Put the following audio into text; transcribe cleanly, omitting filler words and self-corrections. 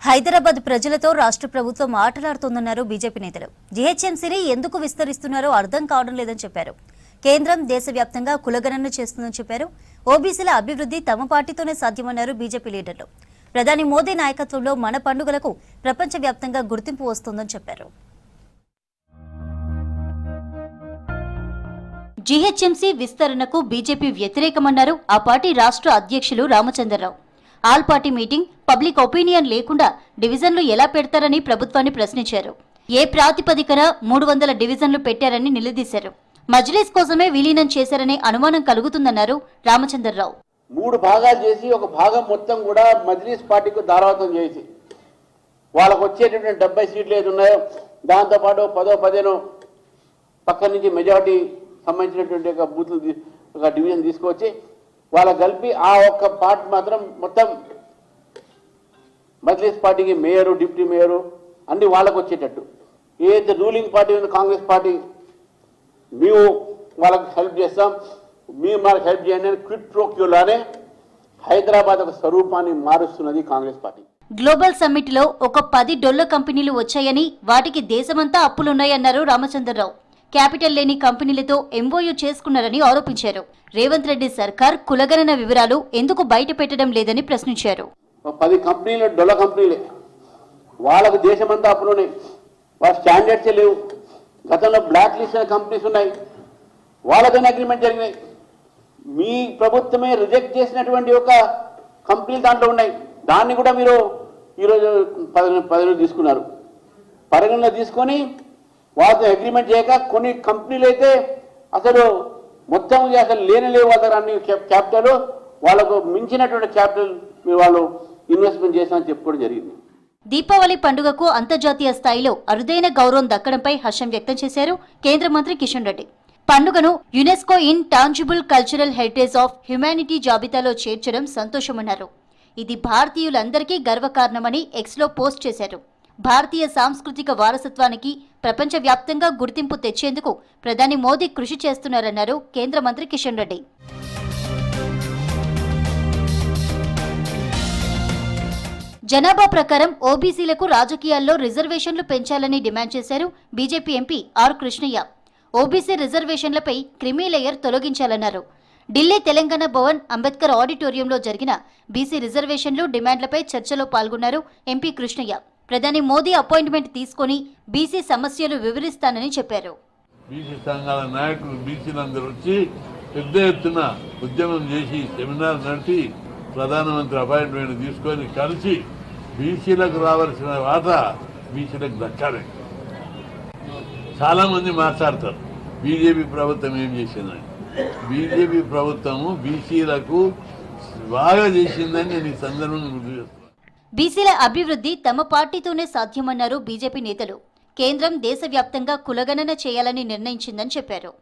హైదరాబాద్ ప్రజలతో రాష్ట్ర ప్రభుత్వం ఆటలాడుతోందన్నారు బీజేపీ నేతలు. జీహెచ్ఎంసీని ఎందుకు విస్తరిస్తున్నారో అర్థం కావడం లేదని చెప్పారు. కేంద్రం దేశవ్యాప్తంగా కులగణన చేస్తుందని చెప్పారు. ఓబీసీల అభివృద్ధి తమ పార్టీతోనే సాధ్యమన్నారు బీజేపీ లీడర్లు. ప్రధాని మోదీ నాయకత్వంలో మన పండుగలకు ప్రపంచవ్యాప్తంగా గుర్తింపు వస్తోందని చెప్పారు. జీహెచ్ఎంసీ విస్తరణకు బీజేపీ వ్యతిరేకమన్నారు ఆ పార్టీ రాష్ట్ర అధ్యక్షులు Ramachandra Rao. All party meeting, public opinion లేకుండా డివిజన్లు ఎలా పెడతారని ప్రభుత్వాన్ని ప్రశ్నించారు. ఏ ప్రాతిపదికన 300 డివిజన్లు పెట్టారని నిలదీశారు. మజ్లిస్ కోసమే విలీనం చేశారనే అనుమానం కలుగుతుందన్నారు రామచంద్రరావు. 3 భాగాలు చేసి ఒక భాగం మొత్తం కూడా మజ్లిస్ పార్టీకి దారావతం చేసి వాళ్ళకు వచ్చేటటువంటి 70 సీట్లు ఏది ఉన్నాయో దాంతోపాటు 10-15 పక్క నుంచి మెజారిటీ సంబంధించినటువంటి ఒక బూత్లు ఒక డివిజన్ తీసుకొచ్చి వాళ్ళకి కలిపి ఆ ఒక్క పార్ట్ మాత్రం మొత్తం మజ్లిస్ పార్టీకి మేయరు, డిప్యూటీ మేయరు అన్ని వాళ్ళకు వచ్చేటట్టు. ఏదైతే రూలింగ్ పార్టీ ఉంది కాంగ్రెస్ పార్టీ, మేము వాళ్ళకి హెల్ప్ చేస్తాం, మేము వాళ్ళకి హెల్ప్ చేయండి అని క్విట్ ప్రోక్యూలానే హైదరాబాద్ ఒక స్వరూపాన్ని మారుస్తున్నది కాంగ్రెస్ పార్టీ. గ్లోబల్ సమ్మిట్ లో ఒక 10 డొల్ల కంపెనీలు వచ్చాయని, వాటికి దేశమంతా అప్పులున్నాయన్నారు రామచంద్రరావు. క్యాపిటల్ లేని కంపెనీలతో ఎంఓయూ చేసుకున్నారని ఆరోపించారు. రేవంత్ రెడ్డి సర్కార్ కులగణన వివరాలు ఎందుకు బయట పెట్టడం లేదని ప్రశ్నించారు. 10 కంపెనీలు డొల్ల కంపెనీలే, వాళ్ళకు దేశమంతా అప్పులున్నాయి, వాళ్ళ స్టాండర్డ్సే లేవు. గతంలో బ్లాక్ లిస్ట్ అయిన కంపెనీస్ ఉన్నాయి, వాళ్ళతోనే అగ్రిమెంట్ జరిగినాయి. మీ ప్రభుత్వమే రిజెక్ట్ చేసినటువంటి ఒక కంపెనీలు దాంట్లో ఉన్నాయి. దాన్ని కూడా మీరు ఈరోజు పరిగణన తీసుకున్నారు. పరిగణన తీసుకొని వాళ్ళతో అగ్రిమెంట్ చేయక కొన్ని కంపెనీలు అయితే అసలు మొత్తం అసలు లేవు వాళ్ళ అన్ని క్యాపిటల్, వాళ్ళకు మించినటువంటి క్యాపిటల్ మీరు వాళ్ళు ఇన్వెస్ట్మెంట్ చేస్తామని చెప్పుకోవడం జరిగింది. దీపావళి పండుగకు అంతర్జాతీయ స్థాయిలో అరుదైన గౌరవం దక్కడంపై హర్షం వ్యక్తం చేశారు కేంద్ర మంత్రి కిషన్ రెడ్డి. పండుగను UNESCO in tangible cultural heritage of humanity జాబితాలో చేర్చడం సంతోషమన్నారు. ఇది భారతీయులందరికీ గర్వకారణమని ఎక్స్లో పోస్ట్ చేశారు. భారతీయ సాంస్కృతిక వారసత్వానికి ప్రపంచవ్యాప్తంగా గుర్తింపు తెచ్చేందుకు ప్రధాని మోదీ కృషి చేస్తున్నారన్నారు కేంద్ర మంత్రి కిషన్ రెడ్డి. జనాభా ప్రకారం ఓబీసీలకు రాజకీయాల్లో రిజర్వేషన్లు పెంచాలని డిమాండ్ చేశారు BJP MP R Krishnaiah. OBC రిజర్వేషన్లపై క్రిమీ లేయర్ తొలగించాలన్నారు. ఢిల్లీ తెలంగాణ భవన్, అంబేద్కర్ ఆడిటోరియంలో జరిగిన బీసీ రిజర్వేషన్లు డిమాండ్లపై చర్చలో పాల్గొన్నారు ఎంపీ కృష్ణయ్య. ప్రధాని మోదీ అపాయింట్మెంట్ తీసుకుని బీసీ సమస్యలు వివరిస్తానని చెప్పారు. బీసీ సంఘాల నాయకులు బీసీలందరూ వచ్చి పెద్ద ఎత్తున ఉద్యమం చేసి సెమినార్ నడిపి ప్రధానమంత్రి అపాయింట్మెంట్ తీసుకొని కలిసి బీసీలకు రావాల్సిన వాటా బీసీలకు దక్కాలి. చాలా మంది మాట్లాడతారు బీజేపీ ప్రభుత్వం ఏం చేసిందని. బీజేపీ ప్రభుత్వము బీసీలకు బాగా చేసిందని నేను ఈ సందర్భంగా గుర్తు చేస్తున్నాను. బీసీల అభివృద్ధి తమ పార్టీతోనే సాధ్యమన్నారు బీజేపీ నేతలు. కేంద్రం దేశవ్యాప్తంగా కులగణన చేయాలని నిర్ణయించిందని చెప్పారు.